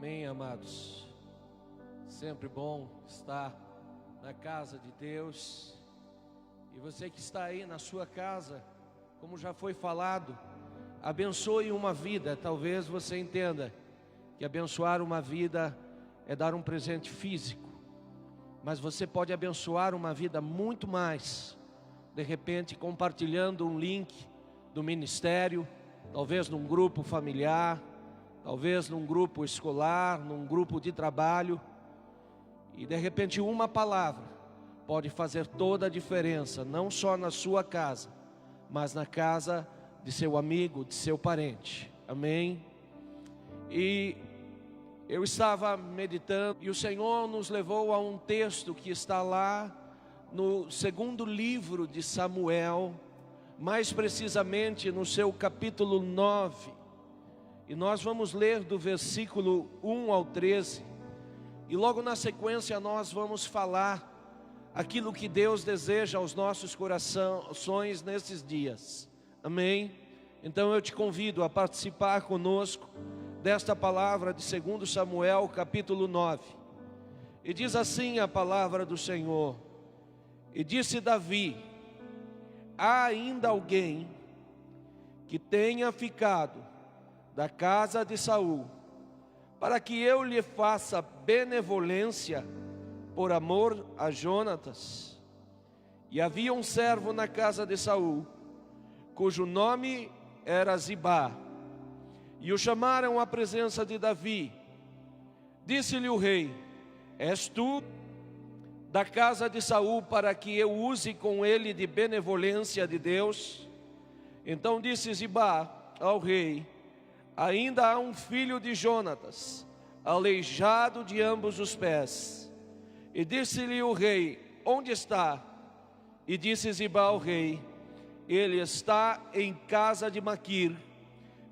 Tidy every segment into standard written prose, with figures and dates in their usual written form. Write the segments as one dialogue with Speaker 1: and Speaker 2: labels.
Speaker 1: Amém, amados. Sempre bom estar na casa de Deus. E você que está aí na sua casa, como já foi falado, abençoe uma vida. Talvez você entenda que abençoar uma vida é dar um presente físico, mas você pode abençoar uma vida muito mais, de repente compartilhando um link do ministério, talvez num grupo familiar, talvez num grupo escolar, num grupo de trabalho, e de repente uma palavra pode fazer toda a diferença, não só na sua casa, mas na casa de seu amigo, de seu parente. Amém? E eu estava meditando e o Senhor nos levou a um texto que está lá no segundo livro de Samuel, mais precisamente no seu capítulo 9. E nós vamos ler do versículo 1 ao 13. E logo na sequência nós vamos falar aquilo que Deus deseja aos nossos corações nesses dias. Amém? Então eu te convido a participar conosco desta palavra de 2 Samuel capítulo 9. E diz assim a palavra do Senhor: E disse Davi: há ainda alguém que tenha ficado da casa de Saul, para que eu lhe faça benevolência por amor a Jonatas? E havia um servo na casa de Saul, cujo nome era Zibá, e o chamaram à presença de Davi. Disse-lhe o rei: és tu da casa de Saul, para que eu use com ele de benevolência de Deus? Então disse Zibá ao rei: ainda há um filho de Jonatas, aleijado de ambos os pés. E disse-lhe o rei: onde está? E disse Zibá ao rei: ele está em casa de Maquir,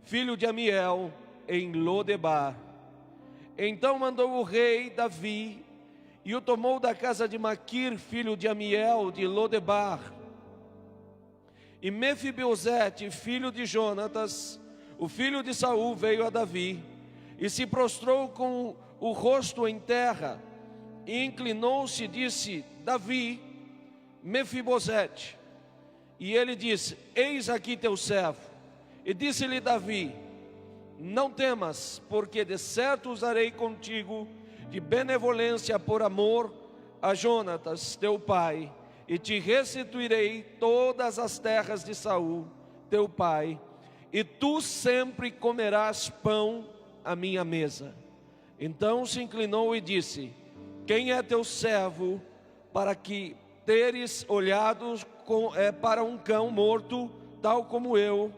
Speaker 1: filho de Amiel, em Lodebar. Então mandou o rei Davi, e o tomou da casa de Maquir, filho de Amiel, de Lodebar. E Mefibosete, filho de Jonatas, o filho de Saul, veio a Davi, e se prostrou com o rosto em terra, e inclinou-se e disse: Davi, Mefibosete. E ele disse: eis aqui teu servo. E disse-lhe Davi: não temas, porque de certo usarei contigo de benevolência por amor a Jonatas, teu pai, e te restituirei todas as terras de Saul, teu pai, e tu sempre comerás pão à minha mesa. Então se inclinou e disse: quem é teu servo para que teres olhado para um cão morto, tal como eu?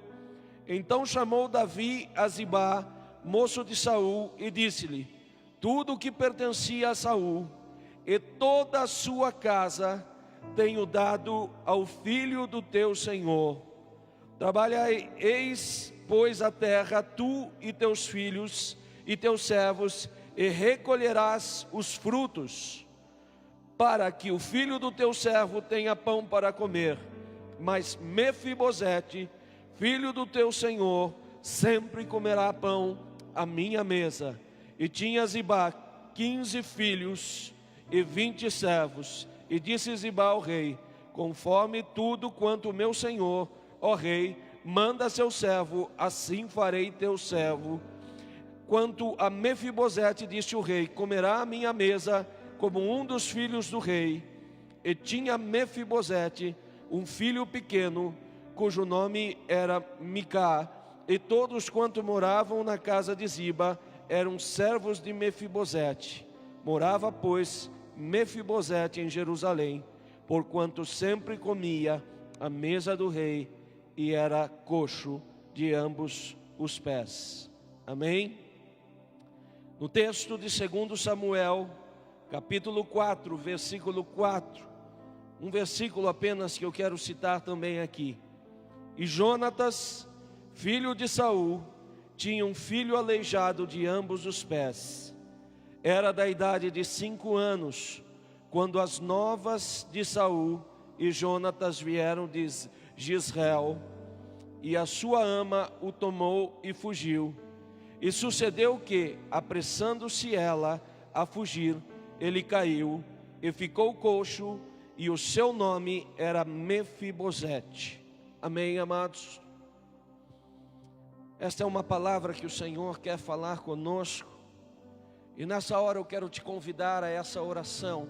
Speaker 1: Então chamou Davi a Zibá, moço de Saul, e disse-lhe: tudo o que pertencia a Saul e toda a sua casa tenho dado ao filho do teu senhor. Trabalhareis, pois, a terra, tu e teus filhos e teus servos, e recolherás os frutos, para que o filho do teu servo tenha pão para comer. Mas Mefibosete, filho do teu senhor, sempre comerá pão à minha mesa. E tinha Zibá 15 filhos e 20 servos. E disse Zibá ao rei: conforme tudo quanto o meu senhor, ó rei, manda seu servo, assim farei teu servo. Quanto a Mefibosete, disse o rei, comerá à minha mesa como um dos filhos do rei. E tinha Mefibosete um filho pequeno, cujo nome era Micá, e todos quanto moravam na casa de Ziba eram servos de Mefibosete. Morava, pois, Mefibosete em Jerusalém, porquanto sempre comia à mesa do rei, e era coxo de ambos os pés. Amém? No texto de 2 Samuel, capítulo 4, versículo 4, um versículo apenas que eu quero citar também aqui. E Jonatas, filho de Saul, tinha um filho aleijado de ambos os pés. Era da idade de 5 anos, quando as novas de Saul e Jonatas vieram de Jezreel, e a sua ama o tomou e fugiu. E sucedeu que, apressando-se ela a fugir, ele caiu e ficou coxo, e o seu nome era Mefibosete. Amém, amados? Esta é uma palavra que o Senhor quer falar conosco, e nessa hora eu quero te convidar a essa oração.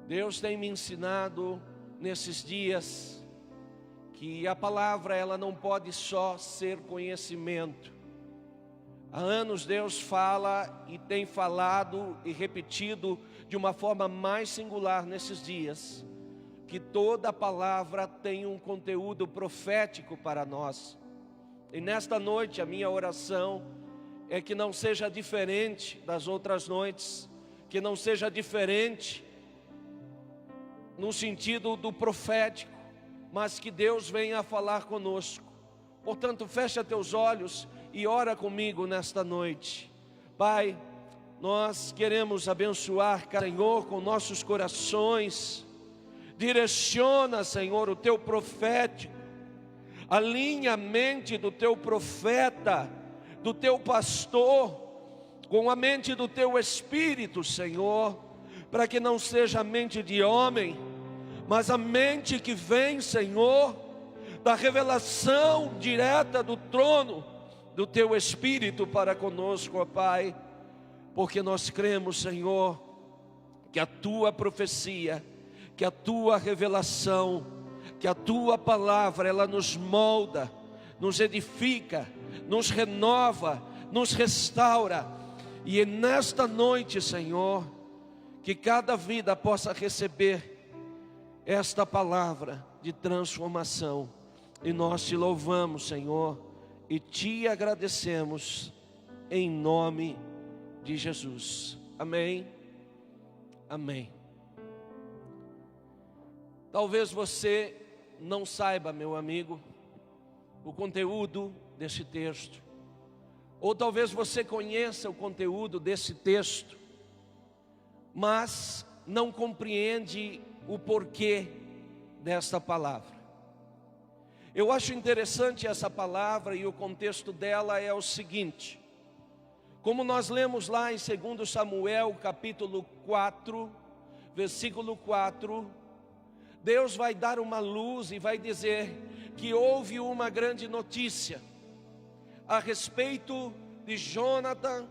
Speaker 1: Deus tem me ensinado nesses dias que a palavra ela não pode só ser conhecimento. Há anos Deus fala e tem falado e repetido de uma forma mais singular nesses dias, que toda palavra tem um conteúdo profético para nós. E nesta noite a minha oração é que não seja diferente das outras noites, que não seja diferente no sentido do profético, mas que Deus venha falar conosco. Portanto, fecha teus olhos e ora comigo nesta noite. Pai, nós queremos abençoar, Senhor, com nossos corações. Direciona, Senhor, o teu profético, alinha a mente do teu profeta, do teu pastor, com a mente do teu espírito, Senhor, para que não seja a mente de homem, mas a mente que vem, Senhor, da revelação direta do trono do teu espírito para conosco, ó Pai, porque nós cremos, Senhor, que a tua profecia, que a tua revelação, que a tua palavra, ela nos molda, nos edifica, nos renova, nos restaura. E nesta noite, Senhor, que cada vida possa receber esta palavra de transformação. E nós te louvamos, Senhor, e te agradecemos em nome de Jesus. Amém. Amém. Talvez você não saiba, meu amigo, o conteúdo desse texto, ou talvez você conheça o conteúdo desse texto, mas não compreende o porquê desta palavra. Eu acho interessante essa palavra, e o contexto dela é o seguinte: como nós lemos lá em 2 Samuel capítulo 4, versículo 4, Deus vai dar uma luz e vai dizer que houve uma grande notícia a respeito de Jonatã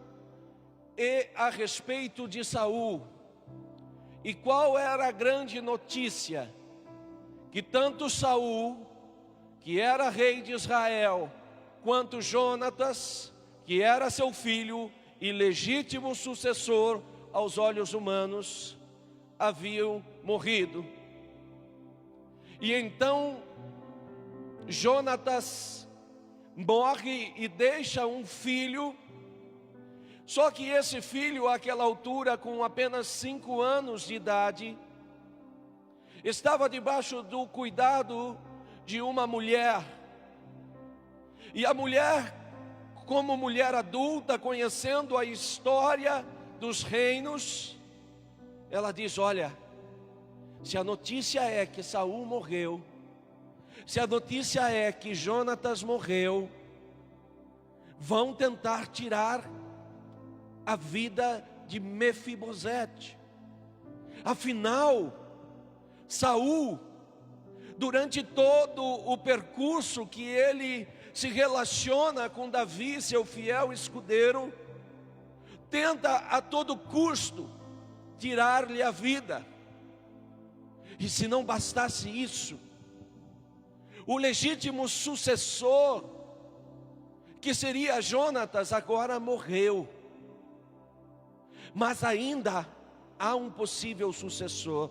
Speaker 1: e a respeito de Saul. E qual era a grande notícia? Que tanto Saul, que era rei de Israel, quanto Jonatas, que era seu filho e legítimo sucessor aos olhos humanos, haviam morrido. E então Jonatas morre e deixa um filho. Só que esse filho, àquela altura, com apenas 5 anos de idade, estava debaixo do cuidado de uma mulher. E a mulher, como mulher adulta, conhecendo a história dos reinos, ela diz: olha, se a notícia é que Saul morreu, se a notícia é que Jonatas morreu, vão tentar tirar a vida de Mefibosete. Afinal, Saul, durante todo o percurso que ele se relaciona com Davi, seu fiel escudeiro, tenta a todo custo tirar-lhe a vida. E se não bastasse isso, o legítimo sucessor, que seria Jonatas, agora morreu. Mas ainda há um possível sucessor.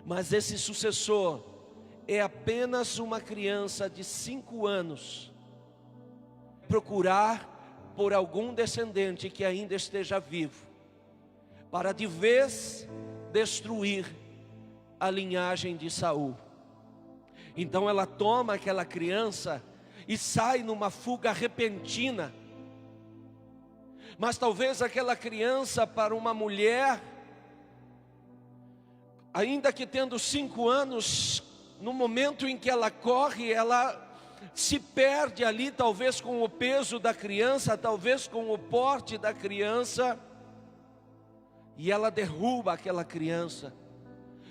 Speaker 1: Mas esse sucessor é apenas uma criança de 5 anos. Procurar por algum descendente que ainda esteja vivo, para de vez destruir a linhagem de Saul. Então ela toma aquela criança e sai numa fuga repentina. Mas talvez aquela criança, para uma mulher, ainda que tendo 5 anos, no momento em que ela corre, ela se perde ali, talvez com o peso da criança, talvez com o porte da criança, e ela derruba aquela criança.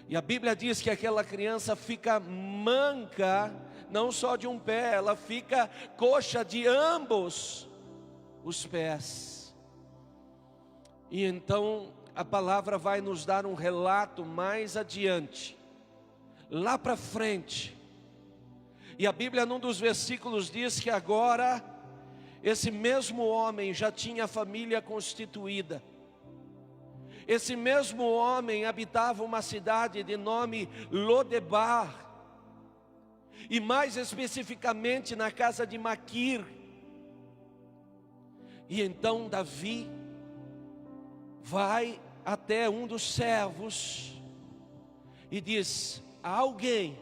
Speaker 1: E a Bíblia diz que aquela criança fica manca, não só de um pé, ela fica coxa de ambos os pés. E então a palavra vai nos dar um relato mais adiante, lá para frente. E a Bíblia, num dos versículos, diz que agora esse mesmo homem já tinha família constituída. Esse mesmo homem habitava uma cidade de nome Lodebar, e mais especificamente na casa de Maquir. E então Davi vai até um dos servos e diz: há alguém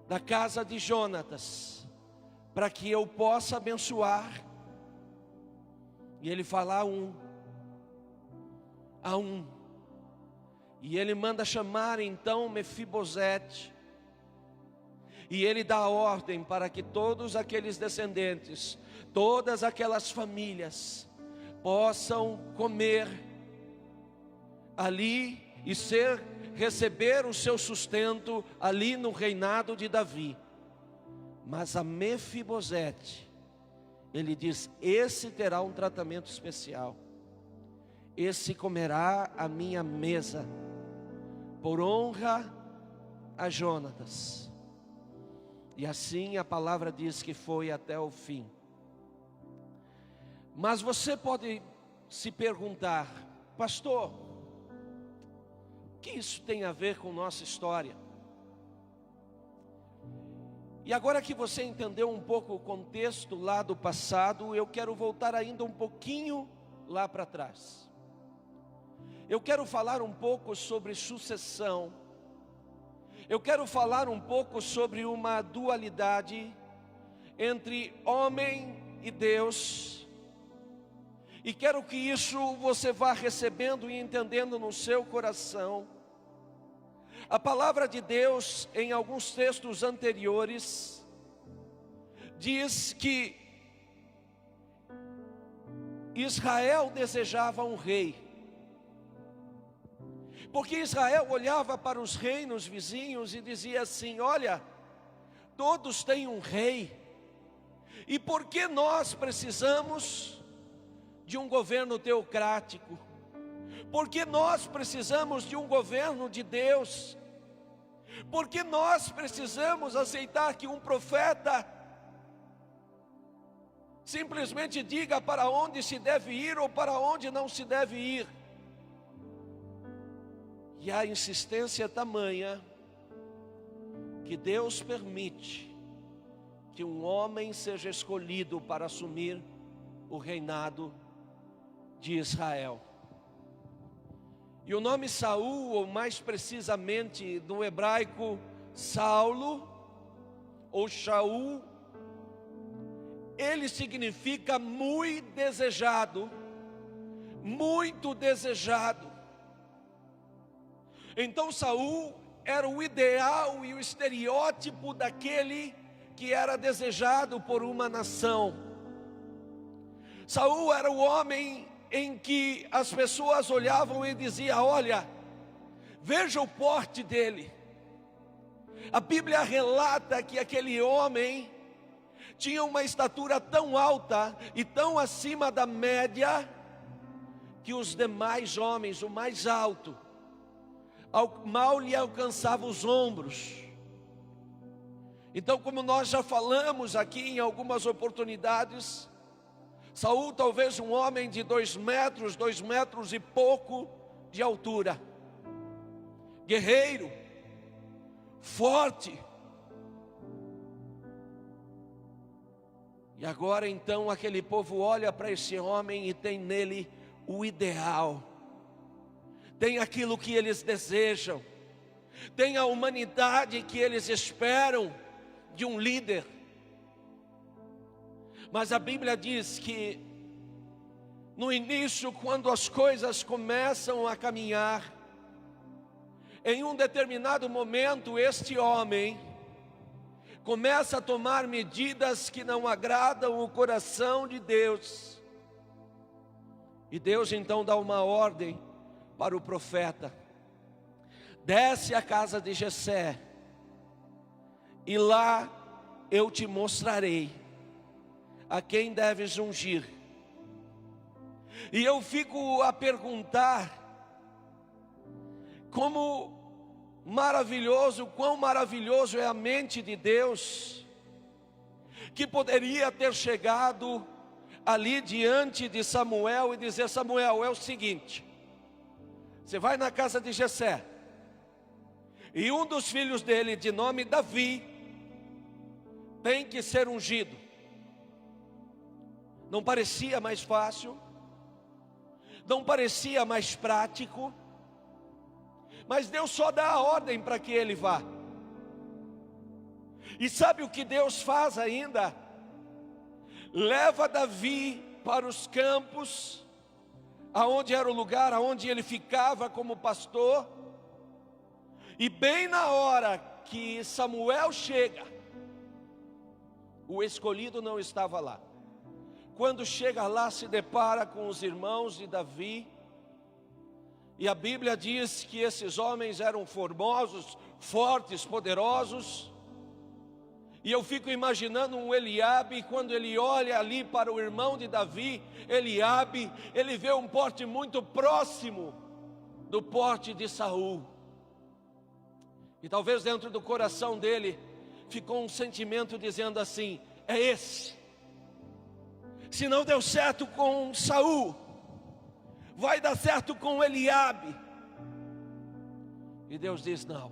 Speaker 1: da casa de Jonatas para que eu possa abençoar. E ele fala: a um. E ele manda chamar então Mefibosete, e ele dá ordem para que todos aqueles descendentes, todas aquelas famílias possam comer ali e receber o seu sustento ali no reinado de Davi. Mas a Mefibosete, ele diz: esse terá um tratamento especial, esse comerá a minha mesa, por honra a Jonatas. E assim a palavra diz que foi até o fim. Mas você pode se perguntar: pastor, o que isso tem a ver com nossa história? E agora que você entendeu um pouco o contexto lá do passado, eu quero voltar ainda um pouquinho lá para trás. Eu quero falar um pouco sobre sucessão. Eu quero falar um pouco sobre uma dualidade entre homem e Deus. E quero que isso você vá recebendo e entendendo no seu coração. A palavra de Deus, em alguns textos anteriores, diz que Israel desejava um rei. Porque Israel olhava para os reinos vizinhos e dizia assim: olha, todos têm um rei, e por que nós precisamos de um governo teocrático? Por que nós precisamos de um governo de Deus? Por que nós precisamos aceitar que um profeta simplesmente diga para onde se deve ir ou para onde não se deve ir? E a insistência é tamanha que Deus permite que um homem seja escolhido para assumir o reinado de Israel. E o nome Saul, ou mais precisamente no hebraico Saulo, ou Shaul, ele significa muito desejado, muito desejado. Então Saul era o ideal e o estereótipo daquele que era desejado por uma nação. Saul era o homem em que as pessoas olhavam e diziam: olha, veja o porte dele. A Bíblia relata que aquele homem tinha uma estatura tão alta e tão acima da média, que os demais homens, o mais alto, mal lhe alcançava os ombros. Então, como nós já falamos aqui em algumas oportunidades, Saul talvez um homem de 2 metros e pouco de altura, guerreiro, forte. E agora então aquele povo olha para esse homem e tem nele o ideal, tem aquilo que eles desejam, tem a humanidade que eles esperam de um líder. Mas a Bíblia diz que no início, quando as coisas começam a caminhar, em um determinado momento este homem começa a tomar medidas que não agradam o coração de Deus. E Deus então dá uma ordem para o profeta: desce à casa de Jessé, e lá eu te mostrarei a quem deves ungir. E eu fico a perguntar, quão maravilhoso é a mente de Deus, que poderia ter chegado ali diante de Samuel e dizer: Samuel, é o seguinte, você vai na casa de Jessé, e um dos filhos dele, de nome Davi, tem que ser ungido. Não parecia mais fácil? Não parecia mais prático? Mas Deus só dá a ordem para que ele vá. E sabe o que Deus faz ainda? Leva Davi para os campos, aonde era o lugar aonde ele ficava como pastor. E bem na hora que Samuel chega, o escolhido não estava lá. Quando chega lá, se depara com os irmãos de Davi. E a Bíblia diz que esses homens eram formosos, fortes, poderosos. E eu fico imaginando um Eliabe, quando ele olha ali para o irmão de Davi, Eliabe, ele vê um porte muito próximo do porte de Saul. E talvez dentro do coração dele ficou um sentimento dizendo assim: é esse. Se não deu certo com Saul, vai dar certo com Eliabe. E Deus diz: não.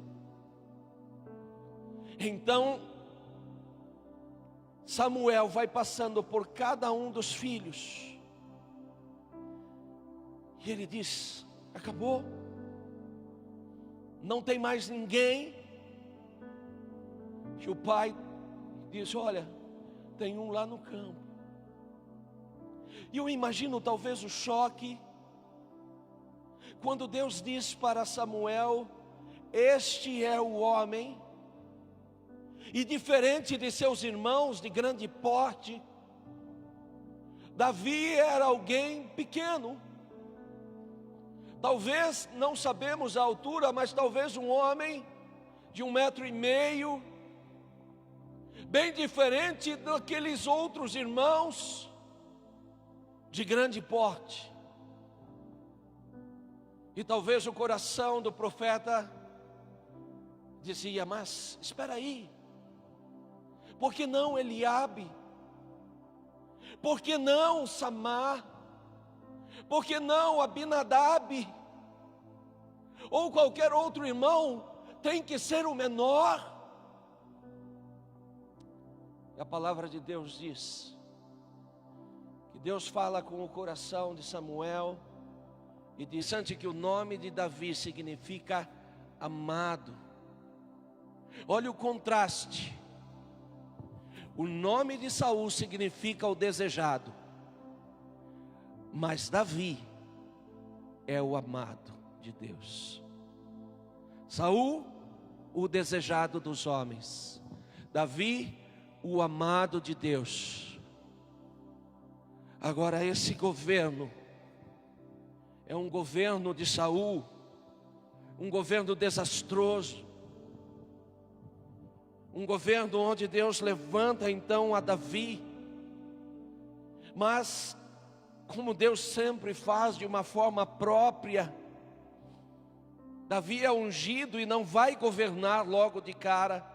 Speaker 1: Então Samuel vai passando por cada um dos filhos, e ele diz: acabou, não tem mais ninguém. E o pai diz: olha, tem um lá no campo. E eu imagino talvez o choque, quando Deus diz para Samuel: este é o homem. E diferente de seus irmãos de grande porte, Davi era alguém pequeno. Talvez, não sabemos a altura, mas talvez um homem de 1,5 metro, bem diferente daqueles outros irmãos de grande porte. E talvez o coração do profeta dizia: mas espera aí, por que não Eliabe? Por que não Samar? Por que não Abinadab? Ou qualquer outro irmão tem que ser o menor? E a palavra de Deus diz que Deus fala com o coração de Samuel e diz: antes que o nome de Davi significa amado. Olha o contraste. O nome de Saul significa o desejado, mas Davi é o amado de Deus. Saul, o desejado dos homens; Davi, o amado de Deus. Agora, esse governo é um governo de Saul, um governo desastroso, um governo onde Deus levanta então a Davi. Mas, como Deus sempre faz de uma forma própria, Davi é ungido e não vai governar logo de cara.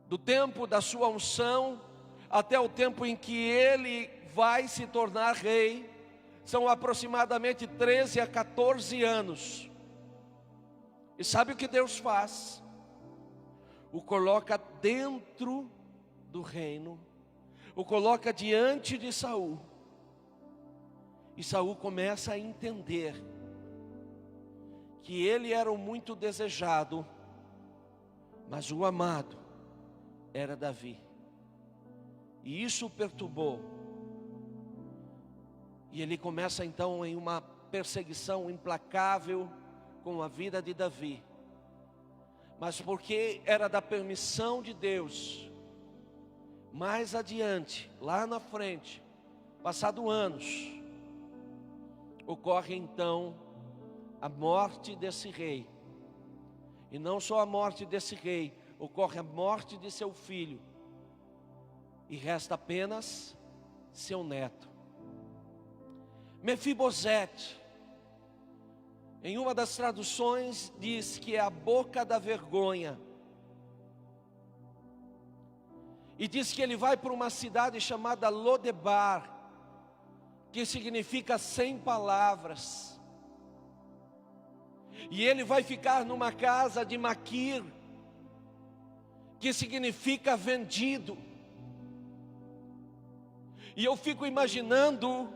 Speaker 1: Do tempo da sua unção até o tempo em que ele vai se tornar rei, são aproximadamente 13 a 14 anos. E sabe o que Deus faz? O coloca dentro do reino, o coloca diante de Saul. E Saul começa a entender que ele era o muito desejado, mas o amado era Davi. E isso o perturbou. E ele começa então em uma perseguição implacável com a vida de Davi. mas porque era da permissão de Deus. Mais adiante, lá na frente, passado anos, ocorre então a morte desse rei. E não só a morte desse rei, ocorre a morte de seu filho. E resta apenas seu neto. Mefibosete, em uma das traduções diz que é a boca da vergonha. E diz que ele vai para uma cidade chamada Lodebar, que significa 100 palavras. E ele vai ficar numa casa de Maquir, que significa vendido. E eu fico imaginando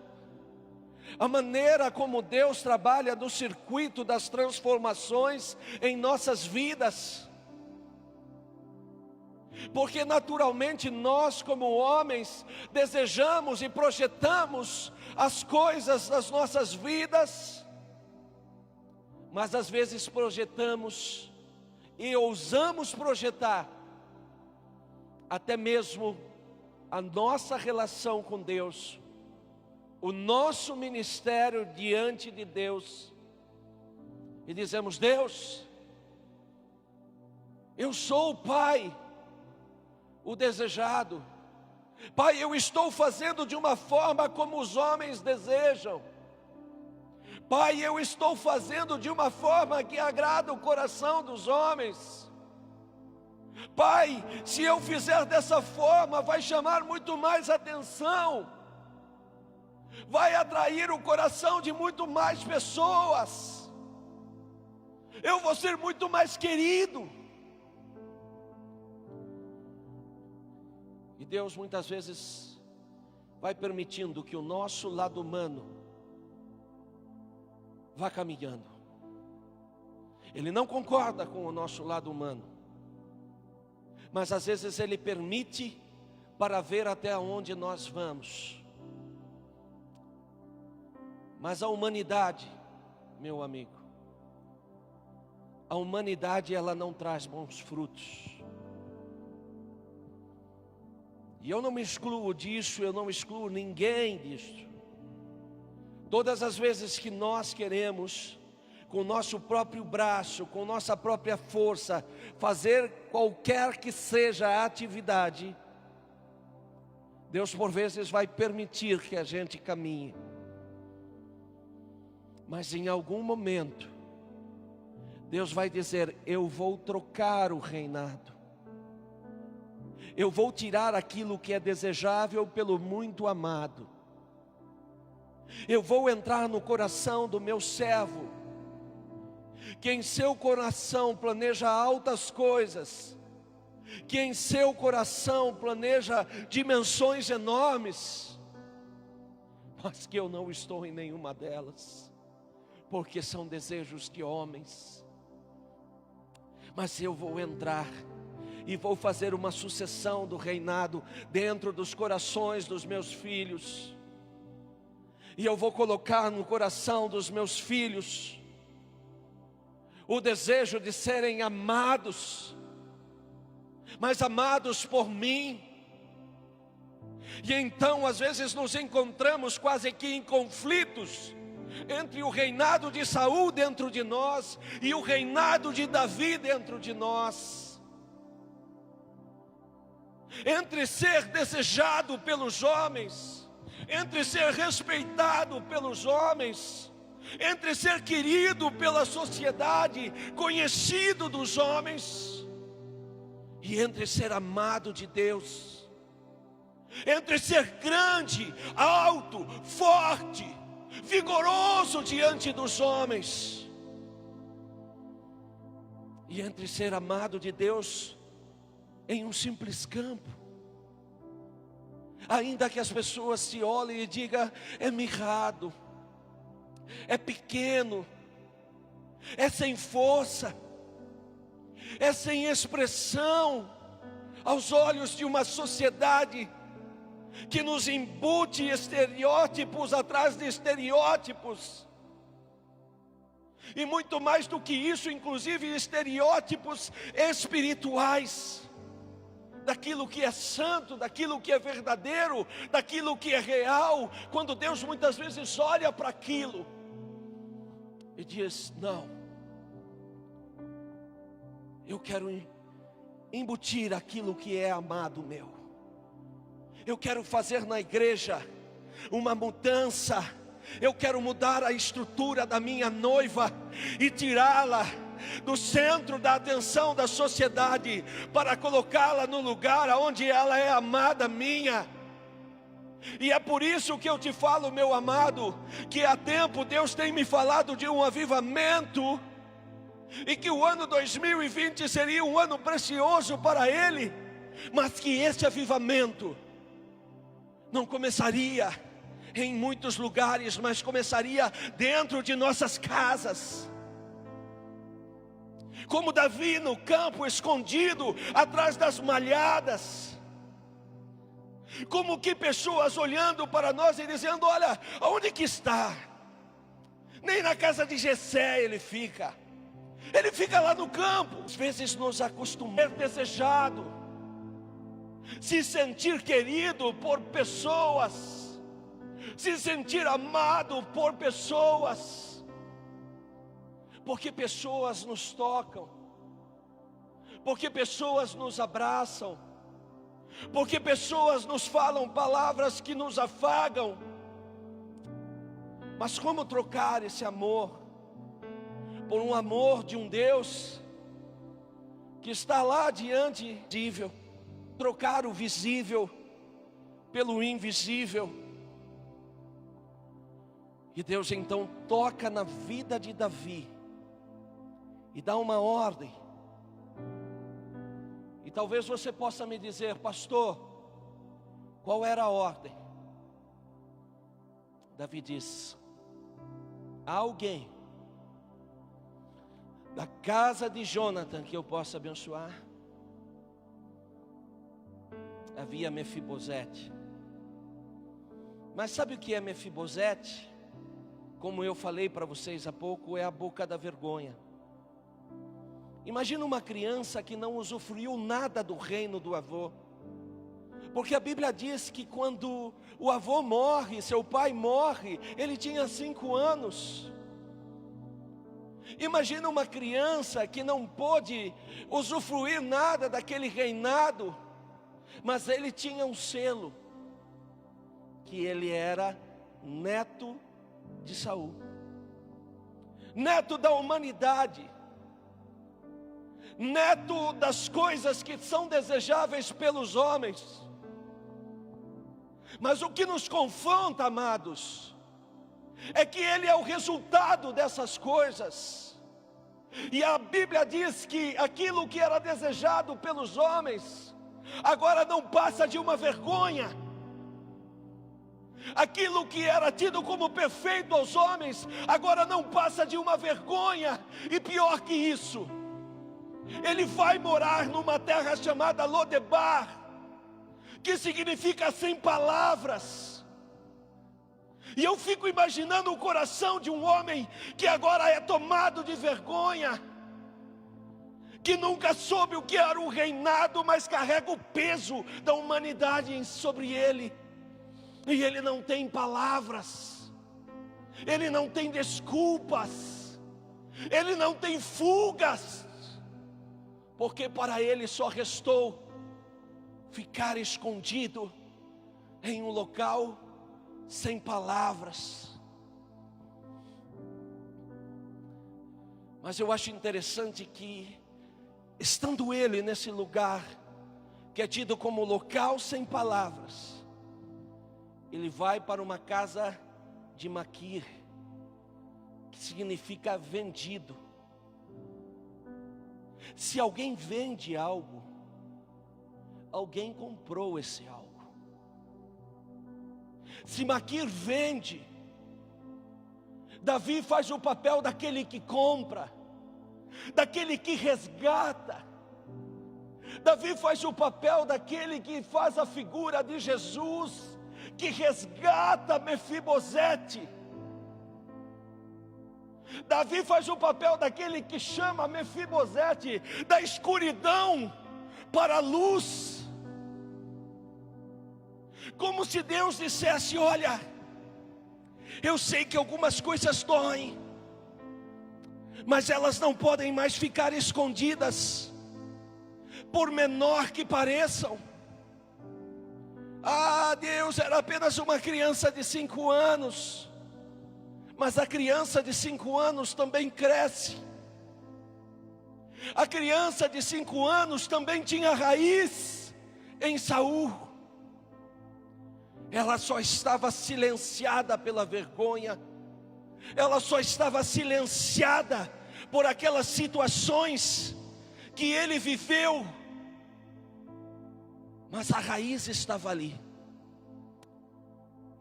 Speaker 1: a maneira como Deus trabalha no circuito das transformações em nossas vidas. Porque naturalmente nós, como homens, desejamos e projetamos as coisas das nossas vidas, mas às vezes projetamos e ousamos projetar até mesmo a nossa relação com Deus, o nosso ministério diante de Deus, e dizemos: Deus, eu sou o pai, o desejado. Pai, eu estou fazendo de uma forma como os homens desejam. Pai, eu estou fazendo de uma forma que agrada o coração dos homens. Pai, se eu fizer dessa forma, vai chamar muito mais atenção, vai atrair o coração de muito mais pessoas, eu vou ser muito mais querido. E Deus muitas vezes vai permitindo que o nosso lado humano vá caminhando. Ele não concorda com o nosso lado humano, mas às vezes Ele permite para ver até onde nós vamos. Mas a humanidade, meu amigo, a humanidade ela não traz bons frutos. E eu não me excluo disso, eu não excluo ninguém disso. Todas as vezes que nós queremos, com o nosso próprio braço, com nossa própria força, fazer qualquer que seja a atividade, Deus por vezes vai permitir que a gente caminhe. Mas em algum momento, Deus vai dizer: eu vou trocar o reinado. Eu vou tirar aquilo que é desejável pelo muito amado. Eu vou entrar no coração do meu servo, que em seu coração planeja altas coisas, que em seu coração planeja dimensões enormes, mas que eu não estou em nenhuma delas, porque são desejos de homens. Mas eu vou entrar e vou fazer uma sucessão do reinado dentro dos corações dos meus filhos. E eu vou colocar no coração dos meus filhos o desejo de serem amados, mas amados por mim. E então às vezes nos encontramos quase que em conflitos entre o reinado de Saul dentro de nós e o reinado de Davi dentro de nós. Entre ser desejado pelos homens, entre ser respeitado pelos homens, entre ser querido pela sociedade, conhecido dos homens, e entre ser amado de Deus, entre ser grande, alto, forte, vigoroso diante dos homens, e entre ser amado de Deus em um simples campo. Ainda que as pessoas se olhem e digam: é mirrado, é pequeno, é sem força, é sem expressão, aos olhos de uma sociedade que nos embute estereótipos atrás de estereótipos. E muito mais do que isso, inclusive estereótipos espirituais, daquilo que é santo, daquilo que é verdadeiro, daquilo que é real. Quando Deus muitas vezes olha para aquilo e diz: não, eu quero embutir aquilo que é amado meu. Eu quero fazer na igreja uma mudança. Eu quero mudar a estrutura da minha noiva e tirá-la do centro da atenção da sociedade, para colocá-la no lugar onde ela é amada minha. E é por isso que eu te falo, meu amado, que há tempo Deus tem me falado de um avivamento, e que o ano 2020 seria um ano precioso para Ele, mas que esse avivamento não começaria em muitos lugares, mas começaria dentro de nossas casas. Como Davi no campo, escondido atrás das malhadas. Como que pessoas olhando para nós e dizendo: olha, aonde que está? Nem na casa de Jessé ele fica. Ele fica lá no campo. Às vezes nos acostumamos a ser desejado, se sentir querido por pessoas, se sentir amado por pessoas, porque pessoas nos tocam, porque pessoas nos abraçam, porque pessoas nos falam palavras que nos afagam. Mas como trocar esse amor por um amor de um Deus que está lá diante do visível? Trocar o visível pelo invisível. E Deus então toca na vida de Davi e dá uma ordem. E talvez você possa me dizer: pastor, qual era a ordem? Davi diz: há alguém da casa de Jonathan que eu possa abençoar? Havia Mefibosete. Mas sabe o que é Mefibosete? Como eu falei para vocês há pouco, é a boca da vergonha. Imagina uma criança que não usufruiu nada do reino do avô, porque a Bíblia diz que quando o avô morre, seu pai morre, ele tinha 5 anos. Imagina uma criança que não pôde usufruir nada daquele reinado, mas ele tinha um selo, que ele era neto de Saul, neto da humanidade, neto das coisas que são desejáveis pelos homens. Mas o que nos confronta, amados, é que ele é o resultado dessas coisas. E a Bíblia diz que aquilo que era desejado pelos homens agora não passa de uma vergonha. Aquilo que era tido como perfeito aos homens agora não passa de uma vergonha. E pior que isso, ele vai morar numa terra chamada Lodebar, que significa sem palavras. E eu fico imaginando o coração de um homem que agora é tomado de vergonha, que nunca soube o que era o reinado, mas carrega o peso da humanidade sobre ele. E ele não tem palavras, ele não tem desculpas, ele não tem fugas, porque para ele só restou ficar escondido em um local sem palavras. Mas eu acho interessante que, estando ele nesse lugar que é tido como local sem palavras, ele vai para uma casa de Maquir, que significa vendido. Se alguém vende algo, alguém comprou esse algo. Se Maquir vende, Davi faz o papel daquele que compra, daquele que resgata. Davi faz o papel daquele que faz a figura de Jesus, que resgata Mefibosete. Davi faz o papel daquele que chama Mefibosete da escuridão para a luz. Como se Deus dissesse: olha, eu sei que algumas coisas doem, mas elas não podem mais ficar escondidas, por menor que pareçam. Deus era apenas uma criança de 5 anos, mas a criança de 5 anos também cresce. A criança de 5 anos também tinha raiz em Saul. Ela só estava silenciada pela vergonha, ela só estava silenciada por aquelas situações que ele viveu, mas a raiz estava ali.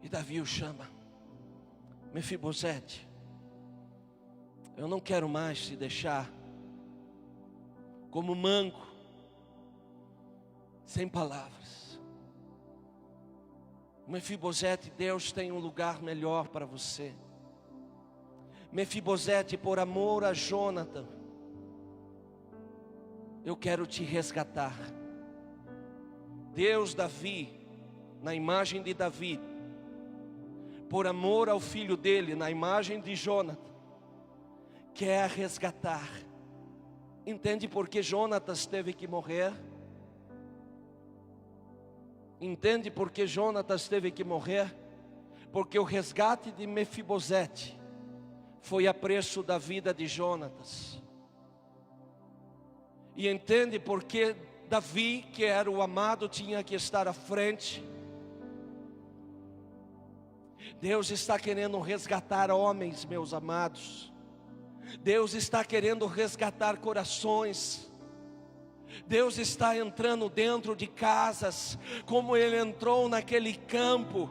Speaker 1: E Davi o chama: Mefibosete, eu não quero mais te deixar como manco, sem palavras. Mefibosete, Deus tem um lugar melhor para você. Mefibosete, por amor a Jônatas, eu quero te resgatar. Deus, Davi, na imagem de Davi, por amor ao filho dele, na imagem de Jônatas, quer resgatar. Entende por que Jônatas teve que morrer? Entende por que Jônatas teve que morrer? Porque o resgate de Mefibosete foi a preço da vida de Jônatas. E entende por que Davi, que era o amado, tinha que estar à frente? Deus está querendo resgatar homens, meus amados. Deus está querendo resgatar corações. Deus está entrando dentro de casas, como Ele entrou naquele campo.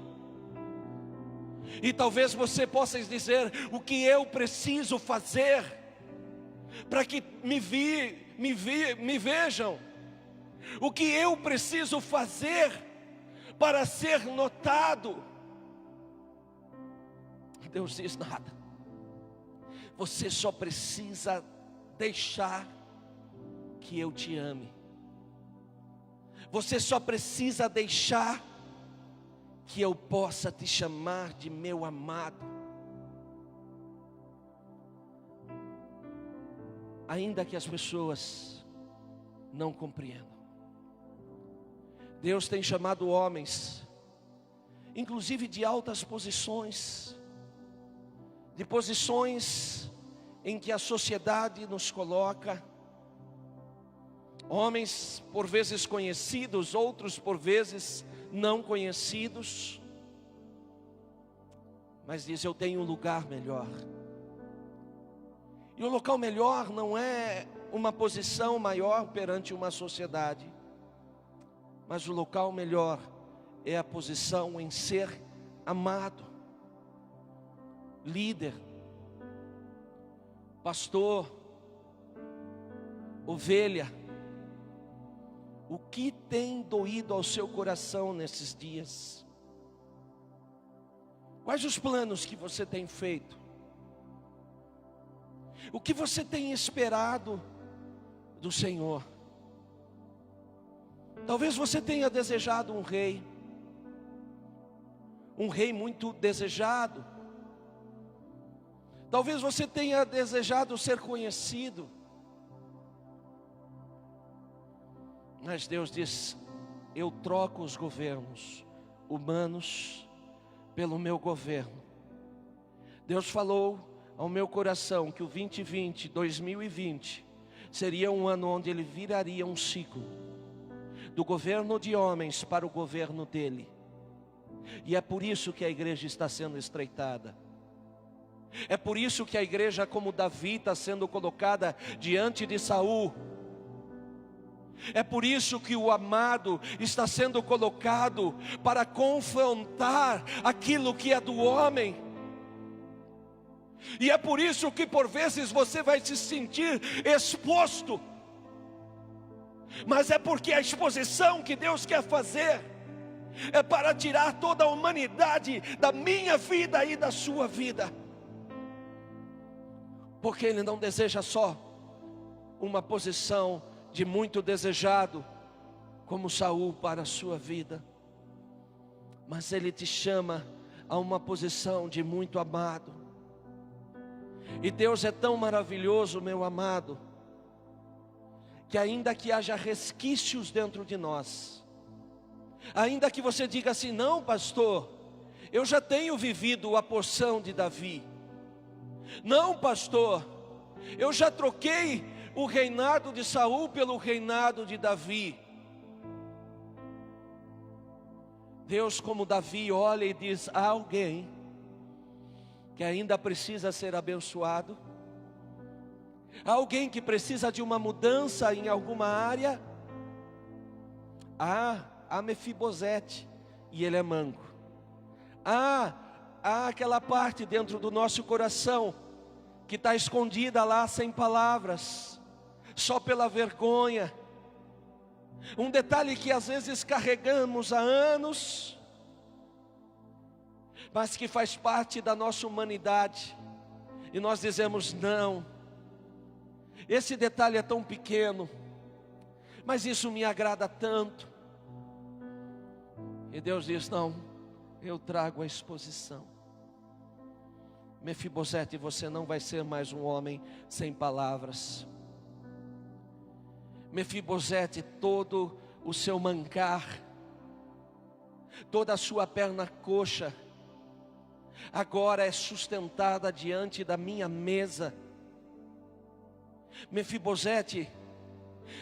Speaker 1: E talvez você possa dizer: o que eu preciso fazer para que me vejam? O que eu preciso fazer para ser notado? Deus diz: nada. Você só precisa deixar que eu te ame. Você só precisa deixar que eu possa te chamar de meu amado. Ainda que as pessoas não compreendam, Deus tem chamado homens, inclusive de altas posições, de posições em que a sociedade nos coloca, homens por vezes conhecidos, outros por vezes não conhecidos, mas diz: eu tenho um lugar melhor. E o local melhor não é uma posição maior perante uma sociedade, mas o local melhor é a posição em ser amado. Líder, pastor, ovelha, o que tem doído ao seu coração nesses dias? Quais os planos que você tem feito? O que você tem esperado do Senhor? Talvez você tenha desejado um rei muito desejado. Talvez você tenha desejado ser conhecido. Mas Deus diz: eu troco os governos humanos pelo meu governo. Deus falou ao meu coração que o 2020 seria um ano onde Ele viraria um ciclo do governo de homens para o governo dEle. E é por isso que a igreja está sendo estreitada. É por isso que a igreja, como Davi, está sendo colocada diante de Saul. É por isso que o amado está sendo colocado para confrontar aquilo que é do homem. E é por isso que por vezes você vai se sentir exposto. Mas é porque a exposição que Deus quer fazer é para tirar toda a humanidade da minha vida e da sua vida. porque Ele não deseja só uma posição de muito desejado, como Saul para a sua vida, mas Ele te chama a uma posição de muito amado. E Deus é tão maravilhoso, meu amado, que ainda que haja resquícios dentro de nós, ainda que você diga assim: não, pastor, eu já tenho vivido a porção de Davi. Não, pastor, eu já troquei o reinado de Saul pelo reinado de Davi. Deus, como Davi, olha e diz: há alguém que ainda precisa ser abençoado, há alguém que precisa de uma mudança em alguma área. Há Mefibosete, e ele é manco. Há aquela parte dentro do nosso coração que está escondida lá, sem palavras, só pela vergonha. Um detalhe que às vezes carregamos há anos, mas que faz parte da nossa humanidade, e nós dizemos: não, esse detalhe é tão pequeno, mas isso me agrada tanto. E Deus diz: não, eu trago a exposição. Mefibosete, você não vai ser mais um homem sem palavras. Mefibosete, todo o seu mancar, toda a sua perna coxa, agora é sustentada diante da minha mesa. Mefibosete,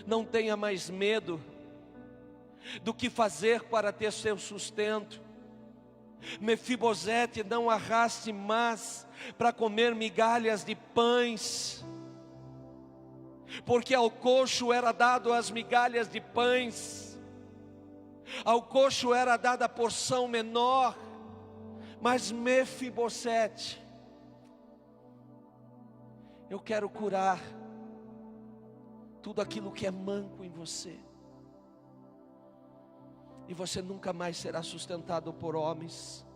Speaker 1: não tenha mais medo do que fazer para ter seu sustento. Mefibosete, não arraste mais para comer migalhas de pães, porque ao coxo era dado as migalhas de pães, ao coxo era dada a porção menor. Mas Mefibosete, eu quero curar tudo aquilo que é manco em você, e você nunca mais será sustentado por homens,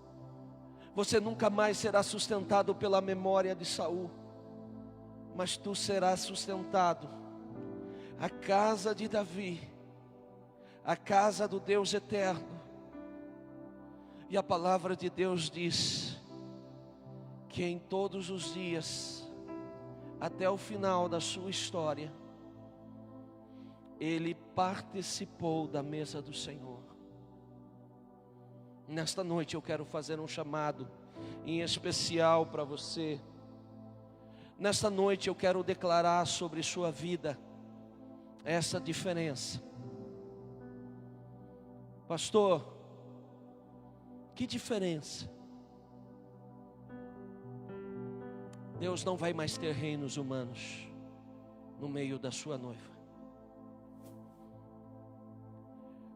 Speaker 1: você nunca mais será sustentado pela memória de Saul, mas tu serás sustentado. A casa de Davi, a casa do Deus eterno. E a palavra de Deus diz que em todos os dias, até o final da sua história, ele participou da mesa do Senhor. Nesta noite eu quero fazer um chamado em especial para você. Nesta noite eu quero declarar sobre sua vida essa diferença. Pastor, que diferença? Deus não vai mais ter reinos humanos no meio da sua noiva.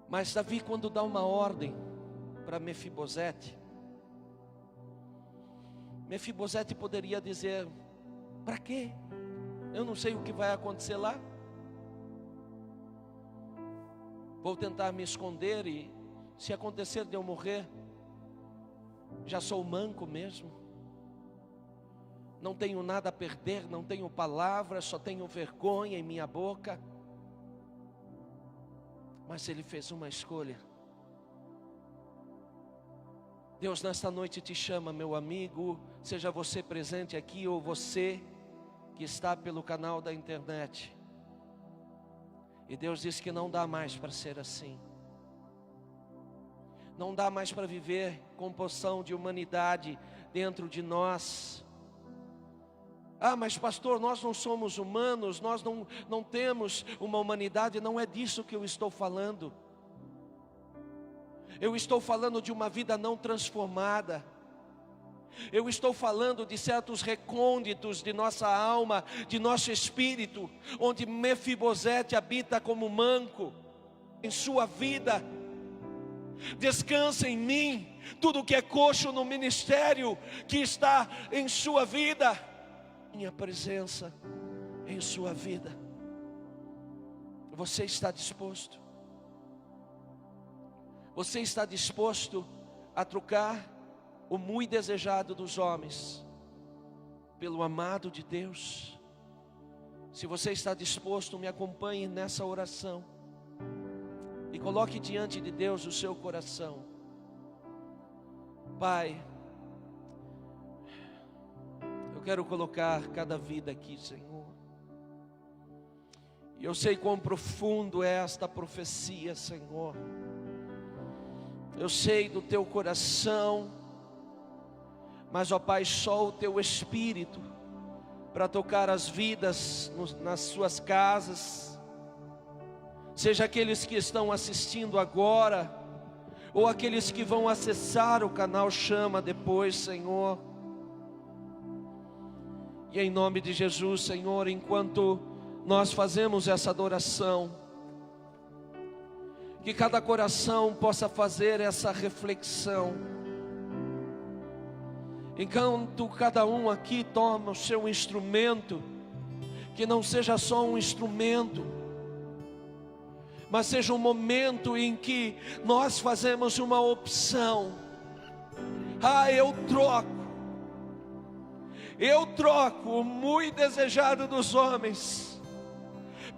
Speaker 1: Mas Davi, quando dá uma ordem para Mefibosete, Mefibosete poderia dizer: para quê? Eu não sei o que vai acontecer lá. Vou tentar me esconder, e se acontecer de eu morrer, já sou manco mesmo, não tenho nada a perder, não tenho palavras, só tenho vergonha em minha boca. Mas ele fez uma escolha. Deus nesta noite te chama, meu amigo, seja você presente aqui ou você que está pelo canal da internet. E Deus diz que não dá mais para ser assim. Não dá mais para viver com porção de humanidade dentro de nós. Ah, mas pastor, nós não somos humanos, nós não temos uma humanidade. Não é disso que eu estou falando. Eu estou falando de uma vida não transformada. Eu estou falando de certos recônditos de nossa alma, de nosso espírito, onde Mefibosete habita como manco em sua vida. Descansa em mim tudo que é coxo no ministério que está em sua vida. Minha presença em sua vida. Você está disposto? Você está disposto a trocar o muito desejado dos homens pelo amado de Deus. Se você está disposto, me acompanhe nessa oração e coloque diante de Deus o seu coração. Pai, eu quero colocar cada vida aqui, Senhor. E eu sei quão profundo é esta profecia, Senhor. Eu sei do teu coração, mas, ó Pai, só o teu Espírito para tocar as vidas nas suas casas, seja aqueles que estão assistindo agora, ou aqueles que vão acessar o canal Chama depois, Senhor. E em nome de Jesus, Senhor, enquanto nós fazemos essa adoração, que cada coração possa fazer essa reflexão. Enquanto cada um aqui toma o seu instrumento, que não seja só um instrumento, mas seja um momento em que nós fazemos uma opção. Eu troco o muito desejado dos homens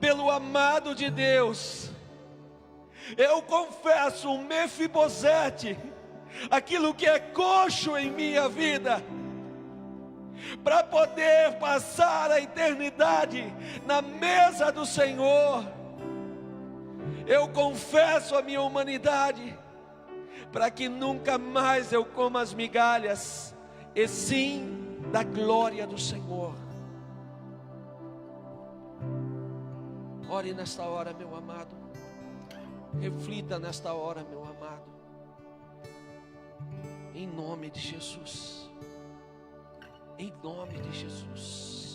Speaker 1: pelo amado de Deus. Eu confesso um Mefibosete, aquilo que é coxo em minha vida, para poder passar a eternidade na mesa do Senhor. Eu confesso a minha humanidade, para que nunca mais eu coma as migalhas, e sim da glória do Senhor. Ore nesta hora, meu amado. Reflita nesta hora, meu amado. Em nome de Jesus. Em nome de Jesus.